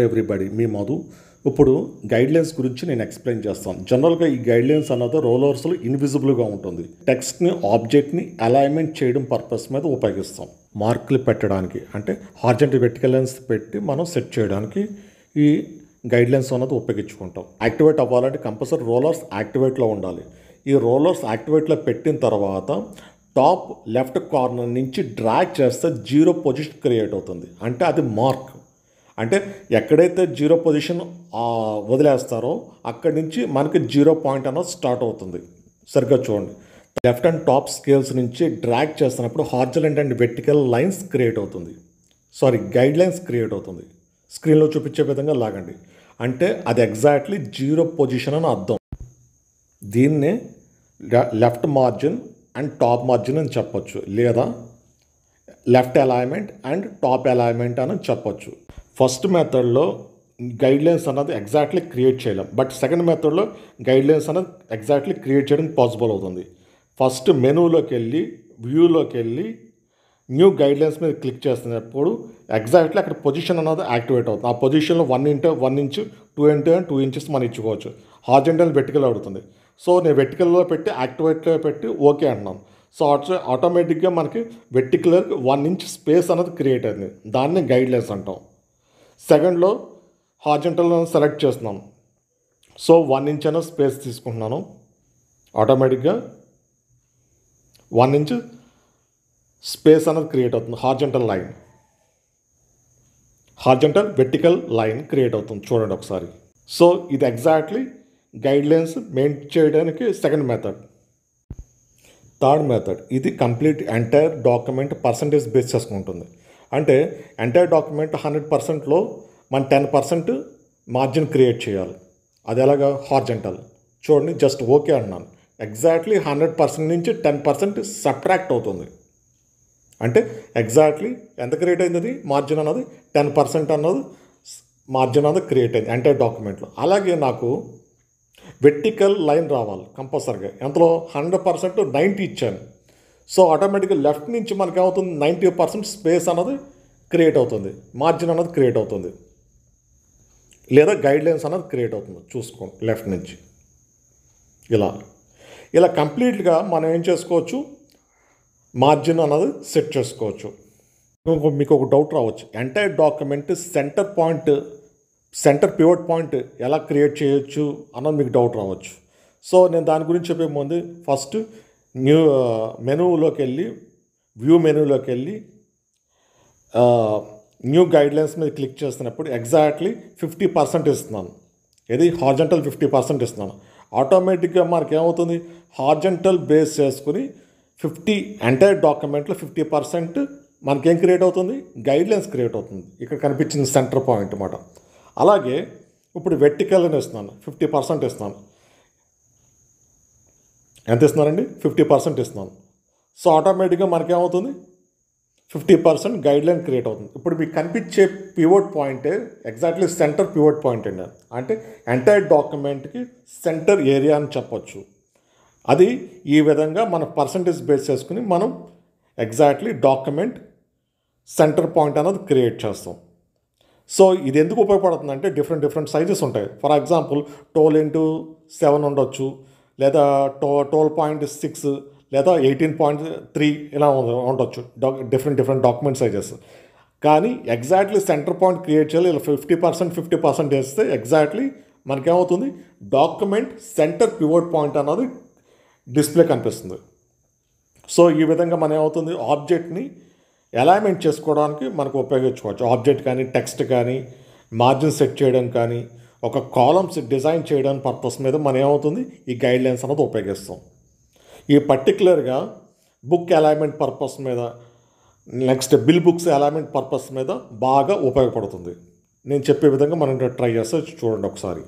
Everybody మీ మధు ఇప్పుడు guidelines గురించి నేను ఎక్స్ప్లెయిన్ చేస్తాను. జనరల్గా ఈ గైడ్లైన్స్ అన్నది రోలర్స్లో ఇన్విజిబుల్గా ఉంటుంది. టెక్స్ట్ని ఆబ్జెక్ట్ని అలైన్మెంట్ చేయడం పర్పస్ మీద ఉపయోగిస్తాం. మార్కులు పెట్టడానికి అంటే హార్జెంటల్ వెర్టికల్ లైన్స్ పెట్టి మనం సెట్ చేయడానికి ఈ గైడ్లైన్స్ అన్నది ఉపయోగించుకుంటాం. యాక్టివేట్ అవ్వాలంటే కంపల్సరీ రోలర్స్ యాక్టివేట్లో ఉండాలి. ఈ రోలర్స్ యాక్టివేట్లో పెట్టిన తర్వాత టాప్ లెఫ్ట్ కార్నర్ నుంచి డ్రాగ్ చేస్తే 0 పొజిషన్ క్రియేట్ అవుతుంది. అంటే అది మార్క్. అంటే ఎక్కడైతే 0 పొజిషన్ వదిలేస్తారో అక్కడి నుంచి మనకి 0 పాయింట్ అన్నది స్టార్ట్ అవుతుంది. సరిగ్గా చూడండి, లెఫ్ట్ అండ్ టాప్ స్కేల్స్ నుంచి డ్రాగ్ చేస్తున్నప్పుడు horizontal and vertical lines create అవుతుంది. గైడ్ లైన్స్ క్రియేట్ అవుతుంది. స్క్రీన్లో చూపించే విధంగా లాగండి. అంటే అది ఎగ్జాక్ట్లీ 0 పొజిషన్ అని అర్థం. దీన్నే left margin and top margin అని చెప్పొచ్చు, లేదా left alignment and top alignment అని చెప్పొచ్చు. ఫస్ట్ మెథడ్లో గైడ్లైన్స్ అన్నది ఎగ్జాక్ట్లీ క్రియేట్ చేయలేం, బట్ సెకండ్ మెథడ్లో గైడ్లైన్స్ అన్నది ఎగ్జాక్ట్లీ క్రియేట్ చేయడం పాసిబుల్ అవుతుంది. ఫస్ట్ మెనూలోకి వెళ్ళి వ్యూలోకి వెళ్ళి న్యూ గైడ్లైన్స్ మీద క్లిక్ చేస్తున్నప్పుడు ఎగ్జాక్ట్లీ అక్కడ పొజిషన్ అన్నది యాక్టివేట్ అవుతుంది. ఆ పొజిషన్లో 1 x 1 ఇంచ్ 2 x 2 ఇంచెస్ మనం ఇచ్చుకోవచ్చు. హార్జెంటల్ వెర్టికల్ అవుతుంది. సో నేను వెర్టికల్లో పెట్టి యాక్టివేట్లో పెట్టి ఓకే అంటున్నాను. సో ఆటోమేటిక్గా మనకి వెర్టికలర్ 1 ఇంచ్ స్పేస్ అన్నది క్రియేట్ అయింది. దాన్ని గైడ్లైన్స్ అంటాం. సెకండ్లో హార్జెంటల్ సెలెక్ట్ చేస్తున్నాను. సో 1 ఇంచ్ అన్న స్పేస్ తీసుకుంటున్నాను. ఆటోమేటిక్గా 1 ఇంచ్ స్పేస్ అనేది క్రియేట్ అవుతుంది. హార్జెంటల్ వెర్టికల్ లైన్ క్రియేట్ అవుతుంది. చూడండి ఒకసారి. సో ఇది ఎగ్జాక్ట్లీ గైడ్లైన్స్ మెయింటైన్ చేయడానికి సెకండ్ మెథడ్. థర్డ్ మెథడ్ ఇది complete entire document percentage base చేసుకుంటుంది. అంటే ఎంటైర్ డాక్యుమెంట్ 100%లో మనం 10% మార్జిన్ క్రియేట్ చేయాలి. అది ఎలాగా? హార్జెంటల్. చూడండి, జస్ట్ ఓకే అన్నాను. ఎగ్జాక్ట్లీ 100% నుంచి 10% సబ్ట్రాక్ట్ అవుతుంది. అంటే ఎగ్జాక్ట్లీ ఎంత క్రియేట్ అయింది? అది మార్జిన్ అన్నది 10% అన్నది మార్జిన్ అన్నది క్రియేట్ అయింది ఎంటైర్ డాక్యుమెంట్లో. అలాగే నాకు వెర్టికల్ లైన్ రావాలి కంపల్సరీగా. ఎంతలో? 100% 90 ఇచ్చాను. సో ఆటోమేటిక్గా లెఫ్ట్ నుంచి మనకి ఏమవుతుంది? 90% స్పేస్ అన్నది క్రియేట్ అవుతుంది, మార్జిన్ అన్నది క్రియేట్ అవుతుంది, లేదా గైడ్లైన్స్ అన్నది క్రియేట్ అవుతుంది. చూసుకోండి, లెఫ్ట్ నుంచి ఇలా కంప్లీట్గా మనం ఏం చేసుకోవచ్చు? మార్జిన్ అన్నది సెట్ చేసుకోవచ్చు. మీకు ఒక డౌట్ రావచ్చు, entire document centre pivot point ఎలా క్రియేట్ చేయొచ్చు అన్నది మీకు డౌట్ రావచ్చు. సో నేను దాని గురించి చెప్పే ముందు ఫస్ట్ మెనూలోకి వెళ్ళి వ్యూ మెనూలోకి వెళ్ళి న్యూ గైడ్లైన్స్ మీద క్లిక్ చేస్తున్నప్పుడు ఎగ్జాక్ట్లీ 50% ఇస్తున్నాను. ఇది హార్జెంటల్ 50% ఇస్తున్నాను. ఆటోమేటిక్గా మనకి ఏమవుతుంది? హార్జెంటల్ బేస్ చేసుకుని ఎంటైర్ డాక్యుమెంట్లో 50% మనకేం క్రియేట్ అవుతుంది? గైడ్లైన్స్ క్రియేట్ అవుతుంది. ఇక్కడ కనిపించింది సెంటర్ పాయింట్ అన్నమాట. అలాగే ఇప్పుడు వెర్టికల్ అని ఇస్తున్నాను, 50% ఇస్తున్నాను. ఎంత ఇస్తున్నానండి? 50% ఇస్తున్నాను. సో ఆటోమేటిక్గా మనకేమవుతుంది? 50% గైడ్లైన్ క్రియేట్ అవుతుంది. ఇప్పుడు మీకు కనిపించే పివట్ పాయింటే ఎగ్జాక్ట్లీ సెంటర్ పివట్ పాయింట్ అండి. అంటే ఎంటైర్ డాక్యుమెంట్కి సెంటర్ ఏరియా అని చెప్పొచ్చు. అది ఈ విధంగా మన పర్సంటేజ్ బేస్ చేసుకుని మనం ఎగ్జాక్ట్లీ డాక్యుమెంట్ సెంటర్ పాయింట్ అనేది క్రియేట్ చేస్తాం. సో ఇది ఎందుకు ఉపయోగపడుతుంది అంటే డిఫరెంట్ సైజెస్ ఉంటాయి. ఫర్ ఎగ్జాంపుల్ 12x7 ఉండొచ్చు, లేదా 12.6 లేదా 18.3 ఇలా ఉండొచ్చు. Different document sizes. కానీ ఎగ్జాక్ట్లీ సెంటర్ పాయింట్ క్రియేట్ చేయాలి. ఇలా 50% వేస్తే ఎగ్జాక్ట్లీ మనకేమవుతుంది? డాక్యుమెంట్ సెంటర్ పివట్ పాయింట్ అన్నది డిస్ప్లే కనిపిస్తుంది. సో ఈ విధంగా మనం ఏమవుతుంది? ఆబ్జెక్ట్ని అలైన్మెంట్ చేసుకోవడానికి మనకు ఉపయోగించుకోవచ్చు. ఆబ్జెక్ట్ కానీ, టెక్స్ట్ కానీ, మార్జిన్ సెట్ చేయడం కానీ, ఒక కాలమ్స్ డిజైన్ చేయడానికి పర్పస్ మీద మనం ఏమవుతుంది? ఈ గైడ్లైన్స్ అన్నది ఉపయోగిస్తాం. ఈ పర్టికులర్గా బుక్ అలైన్మెంట్ పర్పస్ మీద, next bill books alignment purpose మీద బాగా ఉపయోగపడుతుంది. నేను చెప్పే విధంగా మనం ట్రై చేస్తే చూడండి ఒకసారి.